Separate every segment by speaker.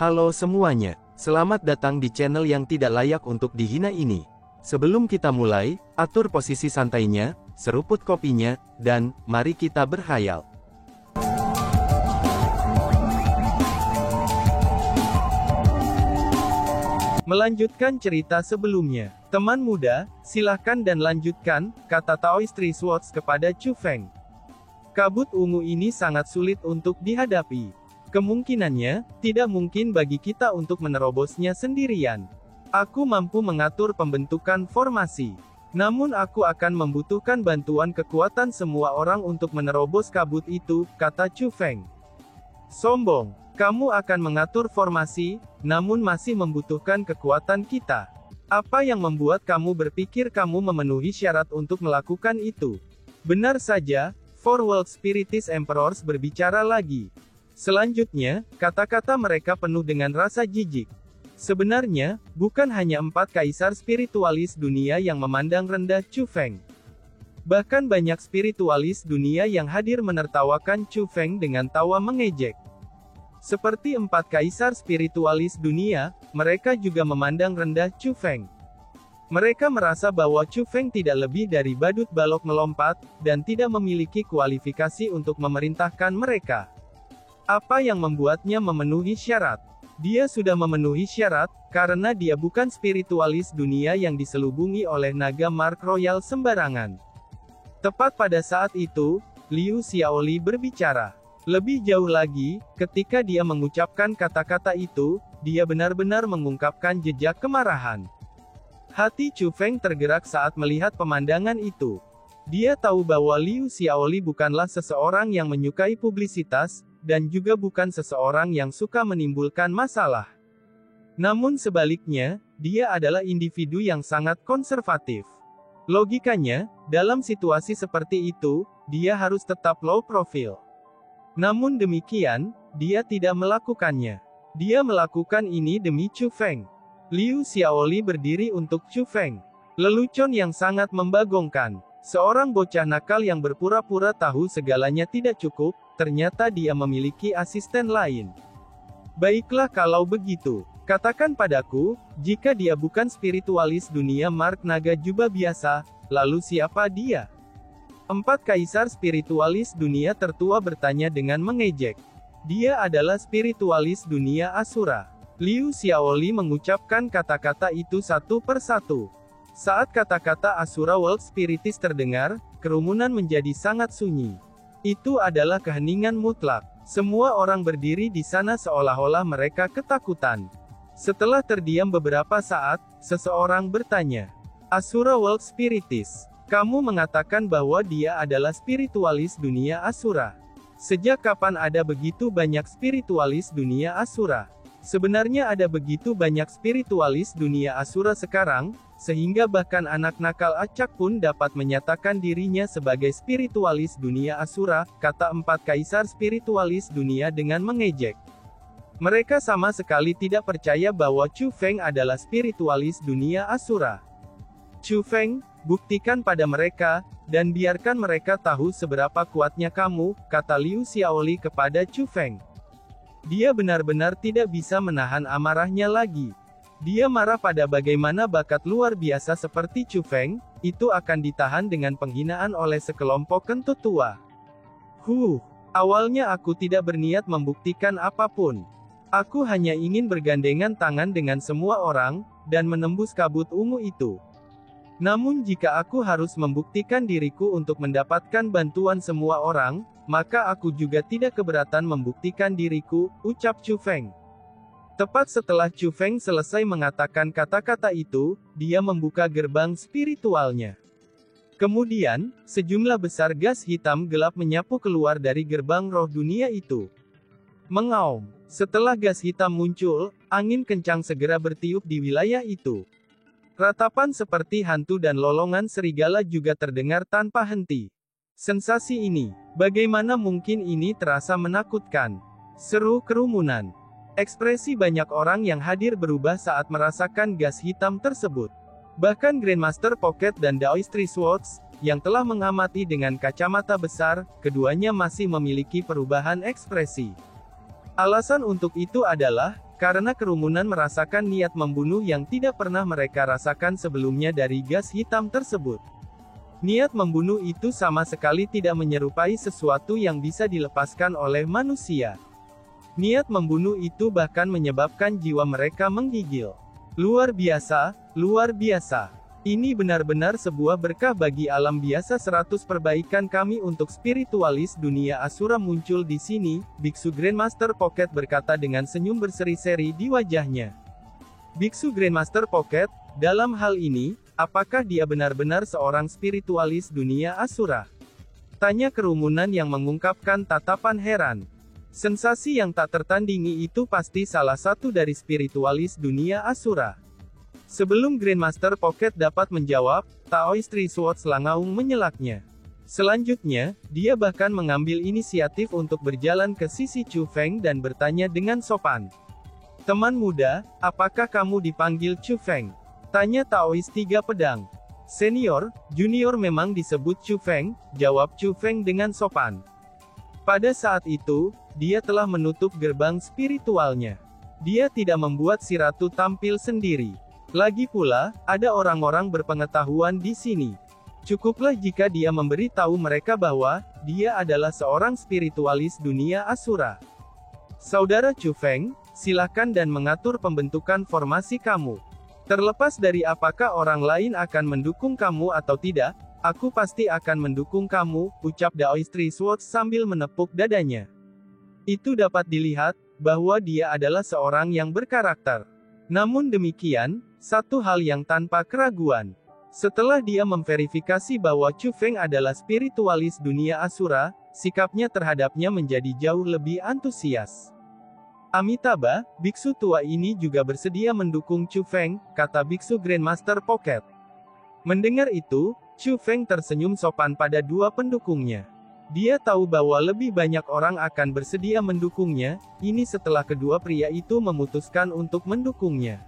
Speaker 1: Halo semuanya, selamat datang di channel yang tidak layak untuk dihina ini. Sebelum kita mulai, atur posisi santainya, seruput kopinya, dan mari kita berkhayal. Melanjutkan cerita sebelumnya. Teman muda, silahkan dan lanjutkan, kata Taoist Three Swords kepada Chu Feng. Kabut ungu ini sangat sulit untuk dihadapi. Kemungkinannya, tidak mungkin bagi kita untuk menerobosnya sendirian. Aku mampu mengatur pembentukan formasi. Namun aku akan membutuhkan bantuan kekuatan semua orang untuk menerobos kabut itu, kata Chu Feng. Sombong, kamu akan mengatur formasi, namun masih membutuhkan kekuatan kita. Apa yang membuat kamu berpikir kamu memenuhi syarat untuk melakukan itu? Benar saja, Four World Spiritist Emperors berbicara lagi. Selanjutnya, kata-kata mereka penuh dengan rasa jijik. Sebenarnya, bukan hanya 4 kaisar spiritualis dunia yang memandang rendah Chu Feng. Bahkan banyak spiritualis dunia yang hadir menertawakan Chu Feng dengan tawa mengejek. Seperti 4 kaisar spiritualis dunia, mereka juga memandang rendah Chu Feng. Mereka merasa bahwa Chu Feng tidak lebih dari badut balok melompat, dan tidak memiliki kualifikasi untuk memerintahkan mereka. Apa yang membuatnya memenuhi syarat? Dia sudah memenuhi syarat, karena dia bukan spiritualis dunia yang diselubungi oleh naga Mark Royal sembarangan. Tepat pada saat itu, Liu Xiaoli berbicara. Lebih jauh lagi, ketika dia mengucapkan kata-kata itu, dia benar-benar mengungkapkan jejak kemarahan. Hati Chu Feng tergerak saat melihat pemandangan itu. Dia tahu bahwa Liu Xiaoli bukanlah seseorang yang menyukai publisitas, dan juga bukan seseorang yang suka menimbulkan masalah. Namun sebaliknya, dia adalah individu yang sangat konservatif. Logikanya, dalam situasi seperti itu, dia harus tetap low profile. Namun demikian, dia tidak melakukannya. Dia melakukan ini demi Chu Feng. Liu Xiaoli berdiri untuk Chu Feng. Lelucon yang sangat membagongkan. Seorang bocah nakal yang berpura-pura tahu segalanya tidak cukup, ternyata dia memiliki asisten lain. Baiklah kalau begitu, katakan padaku, jika dia bukan spiritualis dunia Mark Naga Jubah biasa, lalu siapa dia? 4 kaisar spiritualis dunia tertua bertanya dengan mengejek. Dia adalah spiritualis dunia Asura. Liu Xiaoli mengucapkan kata-kata itu satu persatu. Saat kata-kata Asura World Spiritist terdengar, kerumunan menjadi sangat sunyi. Itu adalah keheningan mutlak. Semua orang berdiri di sana seolah-olah mereka ketakutan. Setelah terdiam beberapa saat, seseorang bertanya, Asura World Spiritist, kamu mengatakan bahwa dia adalah spiritualis dunia Asura. Sejak kapan ada begitu banyak spiritualis dunia Asura? Sebenarnya ada begitu banyak spiritualis dunia Asura sekarang, sehingga bahkan anak nakal acak pun dapat menyatakan dirinya sebagai spiritualis dunia Asura, kata 4 kaisar spiritualis dunia dengan mengejek. Mereka sama sekali tidak percaya bahwa Chu Feng adalah spiritualis dunia Asura. Chu Feng, buktikan pada mereka, dan biarkan mereka tahu seberapa kuatnya kamu, kata Liu Xiaoli kepada Chu Feng. Dia benar-benar tidak bisa menahan amarahnya lagi. Dia marah pada bagaimana bakat luar biasa seperti Chu Feng, itu akan ditahan dengan penghinaan oleh sekelompok kentut tua. Awalnya aku tidak berniat membuktikan apapun. Aku hanya ingin bergandengan tangan dengan semua orang, dan menembus kabut ungu itu. Namun jika aku harus membuktikan diriku untuk mendapatkan bantuan semua orang, maka aku juga tidak keberatan membuktikan diriku, ucap Chu Feng. Tepat setelah Chu Feng selesai mengatakan kata-kata itu, dia membuka gerbang spiritualnya. Kemudian, sejumlah besar gas hitam gelap menyapu keluar dari gerbang roh dunia itu. Mengaum. Setelah gas hitam muncul, angin kencang segera bertiup di wilayah itu. Ratapan seperti hantu dan lolongan serigala juga terdengar tanpa henti. Sensasi ini, bagaimana mungkin ini terasa menakutkan? Seru kerumunan. Ekspresi banyak orang yang hadir berubah saat merasakan gas hitam tersebut. Bahkan Grandmaster Pocket dan Daoist Three Swords, yang telah mengamati dengan kacamata besar, keduanya masih memiliki perubahan ekspresi. Alasan untuk itu adalah, Karena kerumunan merasakan niat membunuh yang tidak pernah mereka rasakan sebelumnya dari gas hitam tersebut. Niat membunuh itu sama sekali tidak menyerupai sesuatu yang bisa dilepaskan oleh manusia. Niat membunuh itu bahkan menyebabkan jiwa mereka menggigil. Luar biasa, luar biasa. Ini benar-benar sebuah berkah bagi alam biasa. 100 perbaikan kami untuk spiritualis dunia Asura muncul di sini, Biksu Grandmaster Pocket berkata dengan senyum berseri-seri di wajahnya. Biksu Grandmaster Pocket, dalam hal ini, apakah dia benar-benar seorang spiritualis dunia Asura? Tanya kerumunan yang mengungkapkan tatapan heran. Sensasi yang tak tertandingi itu pasti salah satu dari spiritualis dunia Asura. Sebelum Grandmaster Pocket dapat menjawab, Taoist Three Swords Langaung menyelaknya. Selanjutnya, dia bahkan mengambil inisiatif untuk berjalan ke sisi Chu Feng dan bertanya dengan sopan. Teman muda, apakah kamu dipanggil Chu Feng? Tanya Taoist Tiga Pedang. Senior, junior memang disebut Chu Feng, jawab Chu Feng dengan sopan. Pada saat itu, dia telah menutup gerbang spiritualnya. Dia tidak membuat si ratu tampil sendiri. Lagi pula, ada orang-orang berpengetahuan di sini. Cukuplah jika dia memberi tahu mereka bahwa dia adalah seorang spiritualis dunia Asura. Saudara Chu Feng, silakan dan mengatur pembentukan formasi kamu. Terlepas dari apakah orang lain akan mendukung kamu atau tidak, aku pasti akan mendukung kamu, ucap Taoist Three Swords sambil menepuk dadanya. Itu dapat dilihat bahwa dia adalah seorang yang berkarakter. Namun demikian, satu hal yang tanpa keraguan. Setelah dia memverifikasi bahwa Chu Feng adalah spiritualis dunia Asura, sikapnya terhadapnya menjadi jauh lebih antusias. Amitabha, biksu tua ini juga bersedia mendukung Chu Feng, kata Biksu Grandmaster Pocket. Mendengar itu, Chu Feng tersenyum sopan pada dua pendukungnya. Dia tahu bahwa lebih banyak orang akan bersedia mendukungnya, ini setelah kedua pria itu memutuskan untuk mendukungnya.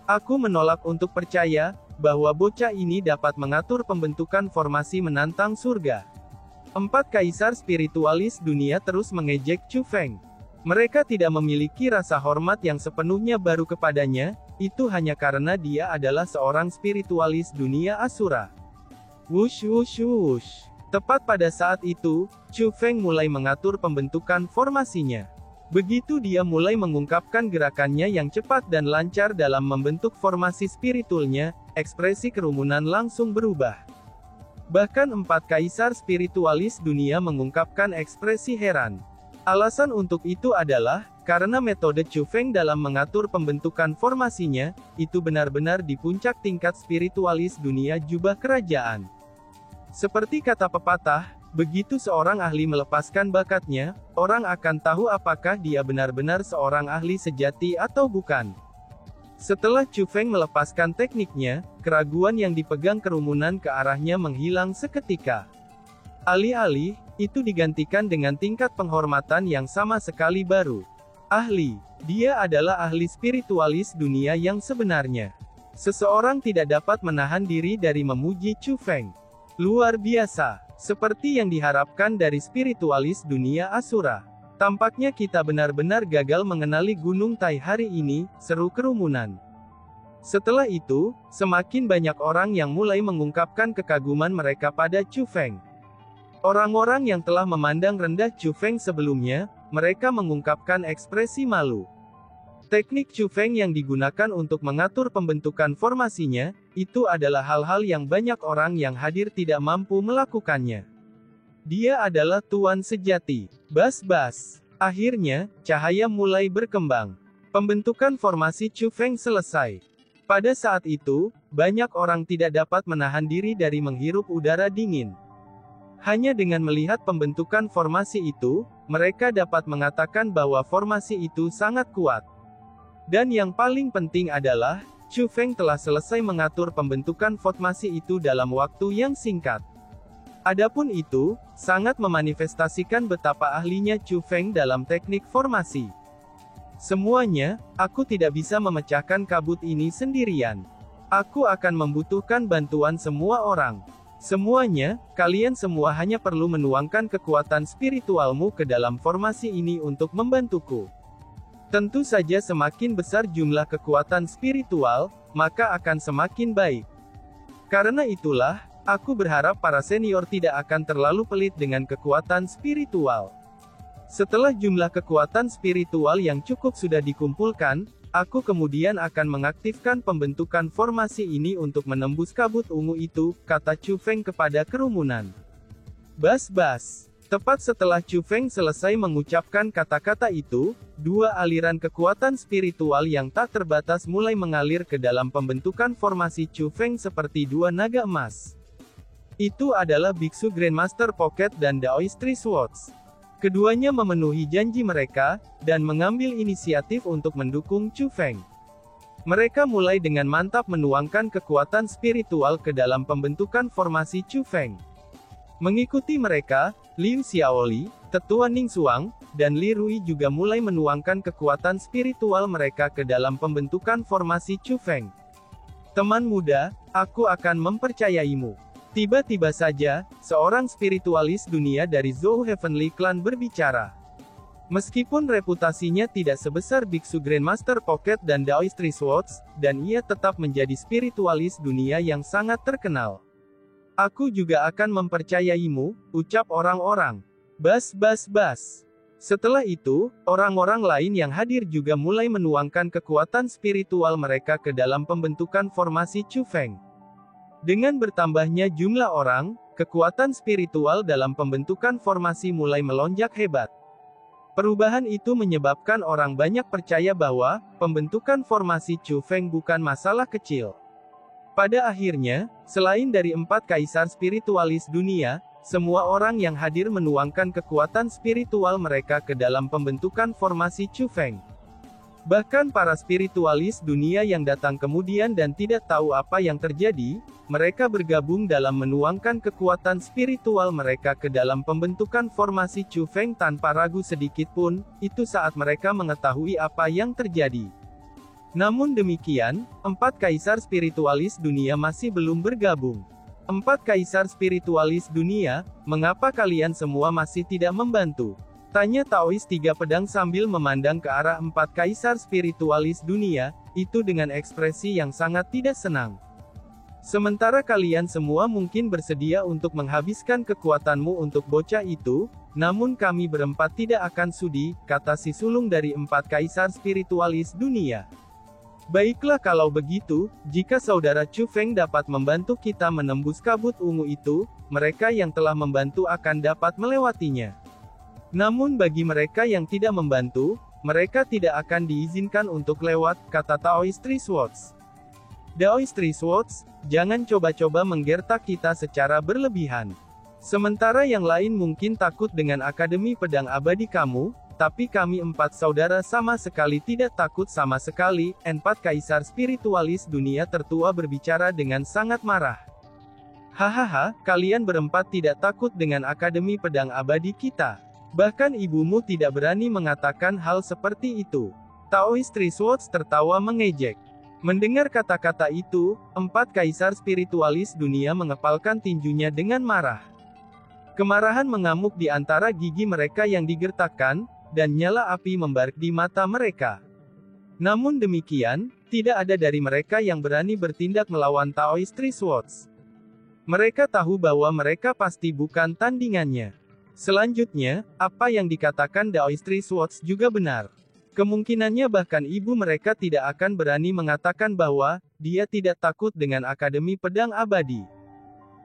Speaker 1: Aku menolak untuk percaya, bahwa bocah ini dapat mengatur pembentukan formasi menantang surga. 4 kaisar spiritualis dunia terus mengejek Chu Feng. Mereka tidak memiliki rasa hormat yang sepenuhnya baru kepadanya, itu hanya karena dia adalah seorang spiritualis dunia Asura. Wush wush wush. Tepat pada saat itu, Chu Feng mulai mengatur pembentukan formasinya. Begitu dia mulai mengungkapkan gerakannya yang cepat dan lancar dalam membentuk formasi spiritualnya, ekspresi kerumunan langsung berubah. Bahkan 4 kaisar spiritualis dunia mengungkapkan ekspresi heran. Alasan untuk itu adalah, karena metode Chu Feng dalam mengatur pembentukan formasinya, itu benar-benar di puncak tingkat spiritualis dunia jubah kerajaan. Seperti kata pepatah, begitu seorang ahli melepaskan bakatnya, orang akan tahu apakah dia benar-benar seorang ahli sejati atau bukan. Setelah Chu Feng melepaskan tekniknya, keraguan yang dipegang kerumunan ke arahnya menghilang seketika. Alih-alih, itu digantikan dengan tingkat penghormatan yang sama sekali baru. Ahli, dia adalah ahli spiritualis dunia yang sebenarnya. Seseorang tidak dapat menahan diri dari memuji Chu Feng. Luar biasa. Seperti yang diharapkan dari spiritualis dunia Asura. Tampaknya kita benar-benar gagal mengenali Gunung Tai hari ini, seru kerumunan. Setelah itu, semakin banyak orang yang mulai mengungkapkan kekaguman mereka pada Chu Feng. Orang-orang yang telah memandang rendah Chu Feng sebelumnya, mereka mengungkapkan ekspresi malu. Teknik Chu Feng yang digunakan untuk mengatur pembentukan formasinya, itu adalah hal-hal yang banyak orang yang hadir tidak mampu melakukannya. Dia adalah tuan sejati. Bas-bas. Akhirnya, cahaya mulai berkembang. Pembentukan formasi Chu Feng selesai. Pada saat itu, banyak orang tidak dapat menahan diri dari menghirup udara dingin. Hanya dengan melihat pembentukan formasi itu, mereka dapat mengatakan bahwa formasi itu sangat kuat. Dan yang paling penting adalah, Chu Feng telah selesai mengatur pembentukan formasi itu dalam waktu yang singkat. Adapun itu, sangat memanifestasikan betapa ahlinya Chu Feng dalam teknik formasi. Semuanya, aku tidak bisa memecahkan kabut ini sendirian. Aku akan membutuhkan bantuan semua orang. Semuanya, kalian semua hanya perlu menuangkan kekuatan spiritualmu ke dalam formasi ini untuk membantuku. Tentu saja semakin besar jumlah kekuatan spiritual, maka akan semakin baik. Karena itulah, aku berharap para senior tidak akan terlalu pelit dengan kekuatan spiritual. Setelah jumlah kekuatan spiritual yang cukup sudah dikumpulkan, aku kemudian akan mengaktifkan pembentukan formasi ini untuk menembus kabut ungu itu, kata Chu Feng kepada kerumunan. Bas-bas. Tepat setelah Chu Feng selesai mengucapkan kata-kata itu, dua aliran kekuatan spiritual yang tak terbatas mulai mengalir ke dalam pembentukan formasi Chu Feng seperti dua naga emas. Itu adalah Biksu Grandmaster Pocket dan Daoist Three Swords. Keduanya memenuhi janji mereka, dan mengambil inisiatif untuk mendukung Chu Feng. Mereka mulai dengan mantap menuangkan kekuatan spiritual ke dalam pembentukan formasi Chu Feng. Mengikuti mereka, Liu Xiaoli, Tetua Ning Xuang, dan Li Rui juga mulai menuangkan kekuatan spiritual mereka ke dalam pembentukan formasi Chu Feng. Teman muda, aku akan mempercayaimu. Tiba-tiba saja, seorang spiritualis dunia dari Zhou Heavenly Clan berbicara. Meskipun reputasinya tidak sebesar Biksu Grandmaster Pocket dan Daoist Three Swords, dan ia tetap menjadi spiritualis dunia yang sangat terkenal. Aku juga akan mempercayaimu, ucap orang-orang. Bas-bas-bas. Setelah itu, orang-orang lain yang hadir juga mulai menuangkan kekuatan spiritual mereka ke dalam pembentukan formasi Chu Feng. Dengan bertambahnya jumlah orang, kekuatan spiritual dalam pembentukan formasi mulai melonjak hebat. Perubahan itu menyebabkan orang banyak percaya bahwa pembentukan formasi Chu Feng bukan masalah kecil. Pada akhirnya, selain dari 4 kaisar spiritualis dunia, semua orang yang hadir menuangkan kekuatan spiritual mereka ke dalam pembentukan formasi Chu Feng. Bahkan para spiritualis dunia yang datang kemudian dan tidak tahu apa yang terjadi, mereka bergabung dalam menuangkan kekuatan spiritual mereka ke dalam pembentukan formasi Chu Feng tanpa ragu sedikit pun, itu saat mereka mengetahui apa yang terjadi. Namun demikian, 4 kaisar spiritualis dunia masih belum bergabung. 4 kaisar spiritualis dunia, mengapa kalian semua masih tidak membantu? Tanya Taoist 3 pedang sambil memandang ke arah 4 kaisar spiritualis dunia, itu dengan ekspresi yang sangat tidak senang. Sementara kalian semua mungkin bersedia untuk menghabiskan kekuatanmu untuk bocah itu, namun kami berempat tidak akan sudi, kata si sulung dari 4 kaisar spiritualis dunia. Baiklah kalau begitu, jika saudara Chu Feng dapat membantu kita menembus kabut ungu itu, mereka yang telah membantu akan dapat melewatinya. Namun bagi mereka yang tidak membantu, mereka tidak akan diizinkan untuk lewat, kata Daoist Three Swords. Daoist Three Swords, jangan coba-coba menggertak kita secara berlebihan. Sementara yang lain mungkin takut dengan Akademi Pedang Abadi kamu, tapi kami 4 saudara sama sekali tidak takut sama sekali, 4 kaisar spiritualis dunia tertua berbicara dengan sangat marah. Hahaha, kalian berempat tidak takut dengan Akademi Pedang Abadi kita. Bahkan ibumu tidak berani mengatakan hal seperti itu. Daoist Three Swords tertawa mengejek. Mendengar kata-kata itu, 4 kaisar spiritualis dunia mengepalkan tinjunya dengan marah. Kemarahan mengamuk di antara gigi mereka yang digertakkan, dan nyala api membara di mata mereka. Namun demikian, tidak ada dari mereka yang berani bertindak melawan Daoist Three Swords. Mereka tahu bahwa mereka pasti bukan tandingannya. Selanjutnya, apa yang dikatakan Daoist Three Swords juga benar. Kemungkinannya bahkan ibu mereka tidak akan berani mengatakan bahwa dia tidak takut dengan Akademi Pedang Abadi.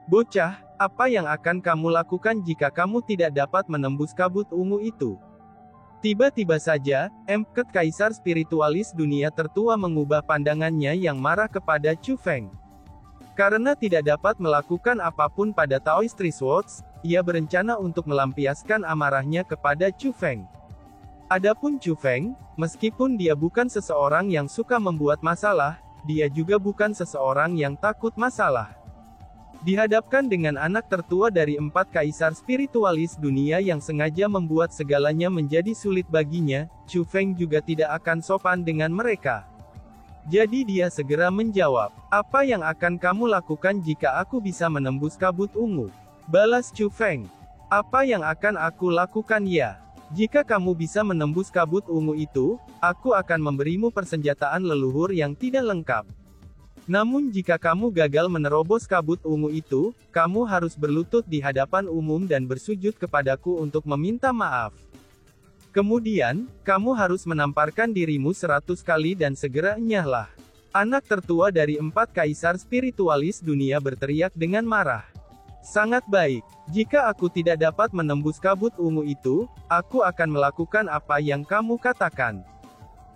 Speaker 1: Bocah, apa yang akan kamu lakukan jika kamu tidak dapat menembus kabut ungu itu? Tiba-tiba saja, 4 kaisar spiritualis dunia tertua mengubah pandangannya yang marah kepada Chu Feng. Karena tidak dapat melakukan apapun pada Daoist Three Swords, ia berencana untuk melampiaskan amarahnya kepada Chu Feng. Adapun Chu Feng, meskipun dia bukan seseorang yang suka membuat masalah, dia juga bukan seseorang yang takut masalah. Dihadapkan dengan anak tertua dari 4 kaisar spiritualis dunia yang sengaja membuat segalanya menjadi sulit baginya, Chu Feng juga tidak akan sopan dengan mereka. Jadi dia segera menjawab, apa yang akan kamu lakukan jika aku bisa menembus kabut ungu? Balas Chu Feng. Apa yang akan aku lakukan ya? Jika kamu bisa menembus kabut ungu itu, aku akan memberimu persenjataan leluhur yang tidak lengkap. Namun jika kamu gagal menerobos kabut ungu itu, kamu harus berlutut di hadapan umum dan bersujud kepadaku untuk meminta maaf. Kemudian, kamu harus menamparkan dirimu 100 kali dan segera enyahlah. Anak tertua dari 4 kaisar spiritualis dunia berteriak dengan marah. Sangat baik. Jika aku tidak dapat menembus kabut ungu itu, aku akan melakukan apa yang kamu katakan.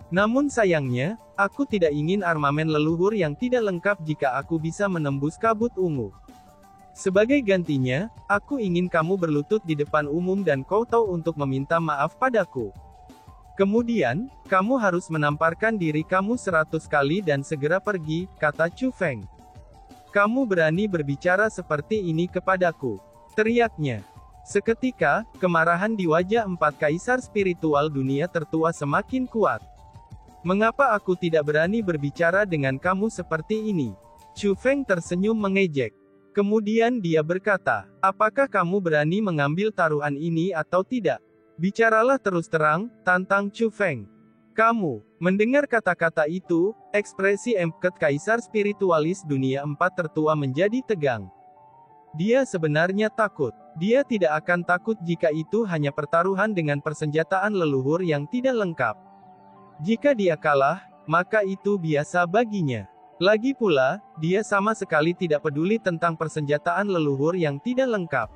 Speaker 1: Namun sayangnya, aku tidak ingin armamen leluhur yang tidak lengkap jika aku bisa menembus kabut ungu. Sebagai gantinya, aku ingin kamu berlutut di depan umum dan kowtow untuk meminta maaf padaku. Kemudian, kamu harus menamparkan diri kamu 100 kali dan segera pergi, kata Chu Feng. Kamu berani berbicara seperti ini kepadaku? Teriaknya. Seketika, kemarahan di wajah 4 kaisar spiritual dunia tertua semakin kuat. Mengapa aku tidak berani berbicara dengan kamu seperti ini? Chu Feng tersenyum mengejek. Kemudian dia berkata, apakah kamu berani mengambil taruhan ini atau tidak? Bicaralah terus terang, tantang Chu Feng. Kamu, mendengar kata-kata itu, ekspresi empat kaisar spiritualis dunia 4 tertua menjadi tegang. Dia sebenarnya takut. Dia tidak akan takut jika itu hanya pertaruhan dengan persenjataan leluhur yang tidak lengkap. Jika dia kalah, maka itu biasa baginya. Lagi pula, dia sama sekali tidak peduli tentang persenjataan leluhur yang tidak lengkap.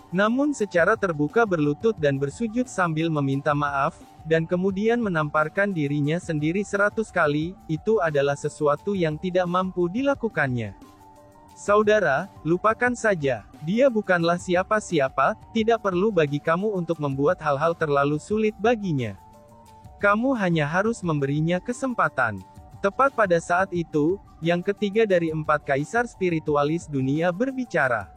Speaker 1: Namun secara terbuka berlutut dan bersujud sambil meminta maaf, dan kemudian menamparkan dirinya sendiri 100 kali, itu adalah sesuatu yang tidak mampu dilakukannya. Saudara, lupakan saja. Dia bukanlah siapa-siapa, tidak perlu bagi kamu untuk membuat hal-hal terlalu sulit baginya. Kamu hanya harus memberinya kesempatan. Tepat pada saat itu, yang ketiga dari 4 kaisar spiritualis dunia berbicara.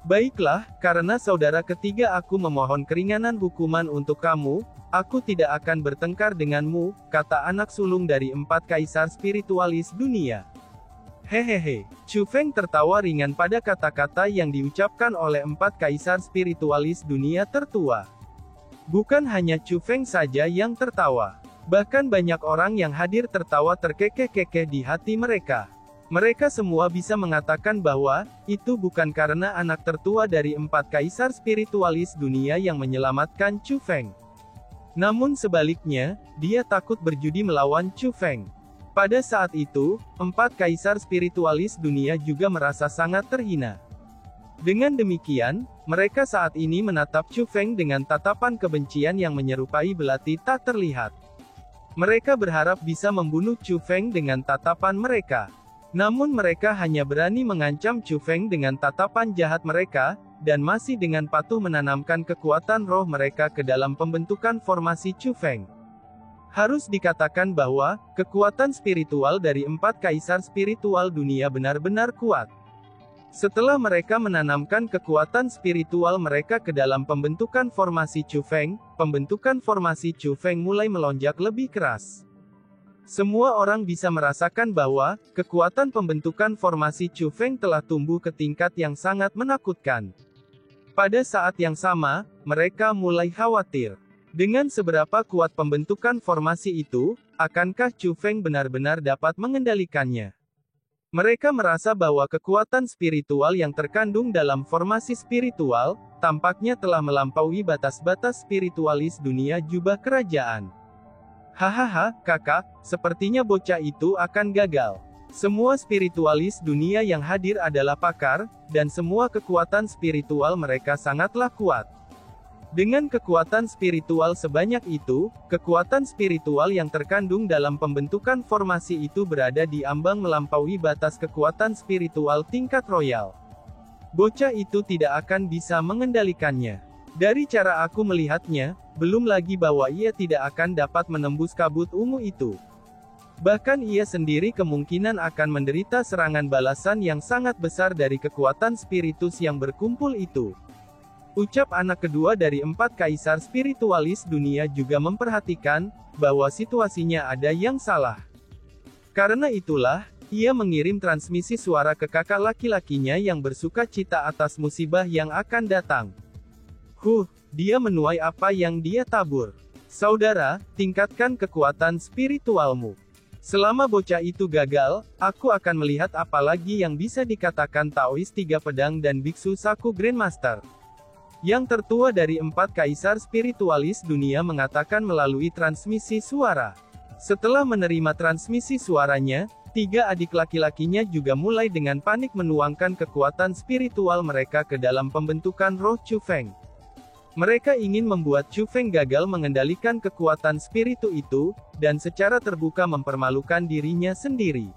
Speaker 1: Baiklah, karena saudara ketiga aku memohon keringanan hukuman untuk kamu, aku tidak akan bertengkar denganmu, kata anak sulung dari 4 kaisar spiritualis dunia. Hehehe, Chu Feng tertawa ringan pada kata-kata yang diucapkan oleh 4 kaisar spiritualis dunia tertua. Bukan hanya Chu Feng saja yang tertawa. Bahkan banyak orang yang hadir tertawa terkekeh-kekeh di hati mereka. Mereka semua bisa mengatakan bahwa, itu bukan karena anak tertua dari 4 kaisar spiritualis dunia yang menyelamatkan Chu Feng. Namun sebaliknya, dia takut berjudi melawan Chu Feng. Pada saat itu, 4 kaisar spiritualis dunia juga merasa sangat terhina. Dengan demikian, mereka saat ini menatap Chu Feng dengan tatapan kebencian yang menyerupai belati tak terlihat. Mereka berharap bisa membunuh Chu Feng dengan tatapan mereka. Namun mereka hanya berani mengancam Chu Feng dengan tatapan jahat mereka, dan masih dengan patuh menanamkan kekuatan roh mereka ke dalam pembentukan formasi Chu Feng. Harus dikatakan bahwa, kekuatan spiritual dari 4 kaisar spiritual dunia benar-benar kuat. Setelah mereka menanamkan kekuatan spiritual mereka ke dalam pembentukan formasi Chu Feng, pembentukan formasi Chu Feng mulai melonjak lebih keras. Semua orang bisa merasakan bahwa, kekuatan pembentukan formasi Chu Feng telah tumbuh ke tingkat yang sangat menakutkan. Pada saat yang sama, mereka mulai khawatir. Dengan seberapa kuat pembentukan formasi itu, akankah Chu Feng benar-benar dapat mengendalikannya? Mereka merasa bahwa kekuatan spiritual yang terkandung dalam formasi spiritual, tampaknya telah melampaui batas-batas spiritualis dunia jubah kerajaan. Hahaha, kakak, sepertinya bocah itu akan gagal. Semua spiritualis dunia yang hadir adalah pakar, dan semua kekuatan spiritual mereka sangatlah kuat. Dengan kekuatan spiritual sebanyak itu, kekuatan spiritual yang terkandung dalam pembentukan formasi itu berada di ambang melampaui batas kekuatan spiritual tingkat royal. Bocah itu tidak akan bisa mengendalikannya. Dari cara aku melihatnya, belum lagi bahwa ia tidak akan dapat menembus kabut ungu itu. Bahkan ia sendiri kemungkinan akan menderita serangan balasan yang sangat besar dari kekuatan spiritus yang berkumpul itu. Ucap anak kedua dari 4 kaisar spiritualis dunia juga memperhatikan, bahwa situasinya ada yang salah. Karena itulah, ia mengirim transmisi suara ke kakak laki-lakinya yang bersuka cita atas musibah yang akan datang. Dia menuai apa yang dia tabur. Saudara, tingkatkan kekuatan spiritualmu. Selama bocah itu gagal, aku akan melihat apa lagi yang bisa dikatakan Taois Tiga Pedang dan Biksu Saku Grandmaster. Yang tertua dari 4 kaisar spiritualis dunia mengatakan melalui transmisi suara. Setelah menerima transmisi suaranya, 3 adik laki-lakinya juga mulai dengan panik menuangkan kekuatan spiritual mereka ke dalam pembentukan roh Chu Feng. Mereka ingin membuat Chu Feng gagal mengendalikan kekuatan spiritu itu, dan secara terbuka mempermalukan dirinya sendiri.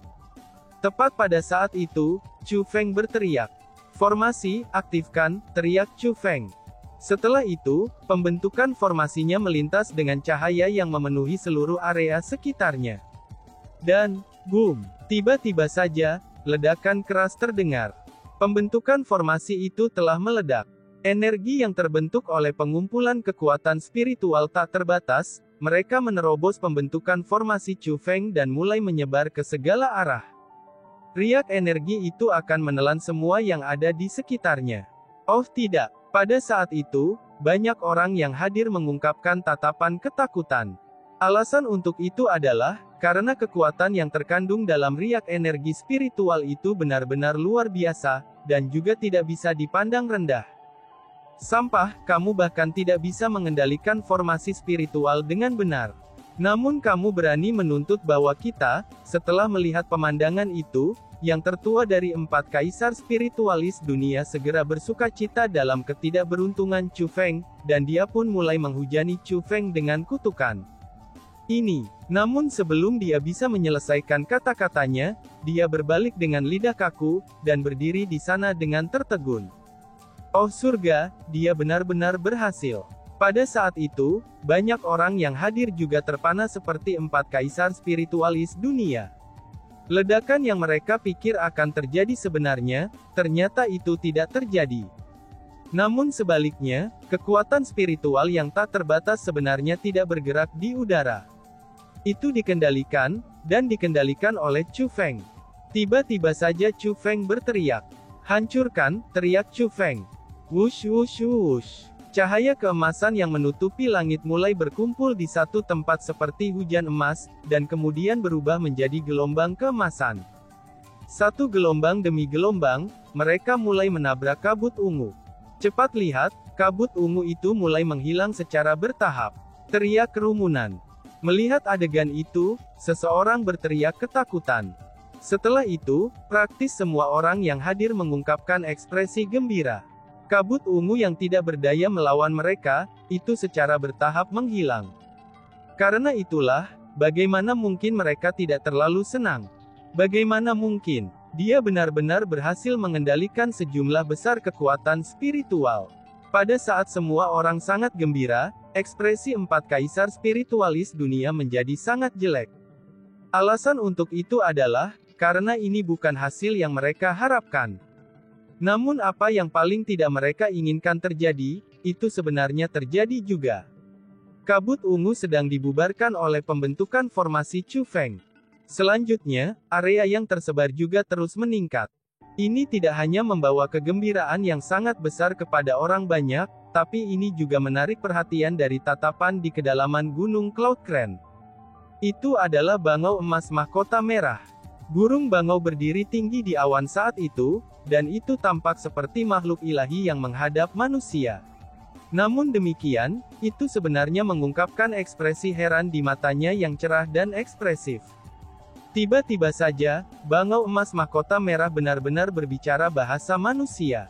Speaker 1: Tepat pada saat itu, Chu Feng berteriak. "Formasi, aktifkan," teriak Chu Feng. Setelah itu, pembentukan formasinya melintas dengan cahaya yang memenuhi seluruh area sekitarnya. Dan, boom! Tiba-tiba saja, ledakan keras terdengar. Pembentukan formasi itu telah meledak. Energi yang terbentuk oleh pengumpulan kekuatan spiritual tak terbatas, mereka menerobos pembentukan formasi Chu Feng dan mulai menyebar ke segala arah. Riak energi itu akan menelan semua yang ada di sekitarnya. Oh tidak, pada saat itu, banyak orang yang hadir mengungkapkan tatapan ketakutan. Alasan untuk itu adalah, karena kekuatan yang terkandung dalam riak energi spiritual itu benar-benar luar biasa, dan juga tidak bisa dipandang rendah. Sampah, kamu bahkan tidak bisa mengendalikan formasi spiritual dengan benar. Namun kamu berani menuntut bahwa kita, setelah melihat pemandangan itu, yang tertua dari 4 kaisar spiritualis dunia segera bersukacita dalam ketidakberuntungan Chu Feng, dan dia pun mulai menghujani Chu Feng dengan kutukan. Namun sebelum dia bisa menyelesaikan kata-katanya, dia berbalik dengan lidah kaku, dan berdiri di sana dengan tertegun. Oh surga, dia benar-benar berhasil. Pada saat itu, banyak orang yang hadir juga terpana seperti 4 kaisar spiritualis dunia. Ledakan yang mereka pikir akan terjadi sebenarnya, ternyata itu tidak terjadi. Namun sebaliknya, kekuatan spiritual yang tak terbatas sebenarnya tidak bergerak di udara. Itu dikendalikan, dan dikendalikan oleh Chu Feng. Tiba-tiba saja Chu Feng berteriak. "Hancurkan!" teriak Chu Feng. Wush wush wush. Cahaya keemasan yang menutupi langit mulai berkumpul di satu tempat seperti hujan emas, dan kemudian berubah menjadi gelombang keemasan. Satu gelombang demi gelombang, mereka mulai menabrak kabut ungu. Cepat lihat, kabut ungu itu mulai menghilang secara bertahap. Teriak kerumunan. Melihat adegan itu, seseorang berteriak ketakutan. Setelah itu, praktis semua orang yang hadir mengungkapkan ekspresi gembira. Kabut ungu yang tidak berdaya melawan mereka, itu secara bertahap menghilang. Karena itulah, bagaimana mungkin mereka tidak terlalu senang? Bagaimana mungkin? Dia benar-benar berhasil mengendalikan sejumlah besar kekuatan spiritual. Pada saat semua orang sangat gembira, ekspresi 4 kaisar spiritualis dunia menjadi sangat jelek. Alasan untuk itu adalah, karena ini bukan hasil yang mereka harapkan. Namun apa yang paling tidak mereka inginkan terjadi, itu sebenarnya terjadi juga. Kabut ungu sedang dibubarkan oleh pembentukan formasi Chu Feng. Selanjutnya, area yang tersebar juga terus meningkat. Ini tidak hanya membawa kegembiraan yang sangat besar kepada orang banyak, tapi ini juga menarik perhatian dari tatapan di kedalaman Gunung Cloud Crane. Itu adalah bangau emas mahkota merah. Burung bangau berdiri tinggi di awan saat itu, dan itu tampak seperti makhluk ilahi yang menghadap manusia. Namun demikian, itu sebenarnya mengungkapkan ekspresi heran di matanya yang cerah dan ekspresif. Tiba-tiba saja, bangau emas mahkota merah benar-benar berbicara bahasa manusia.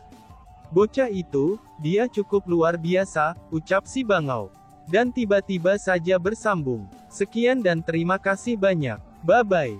Speaker 1: "Bocah itu, dia cukup luar biasa," ucap si bangau. Dan tiba-tiba saja bersambung. "Sekian dan terima kasih banyak. Bye-bye."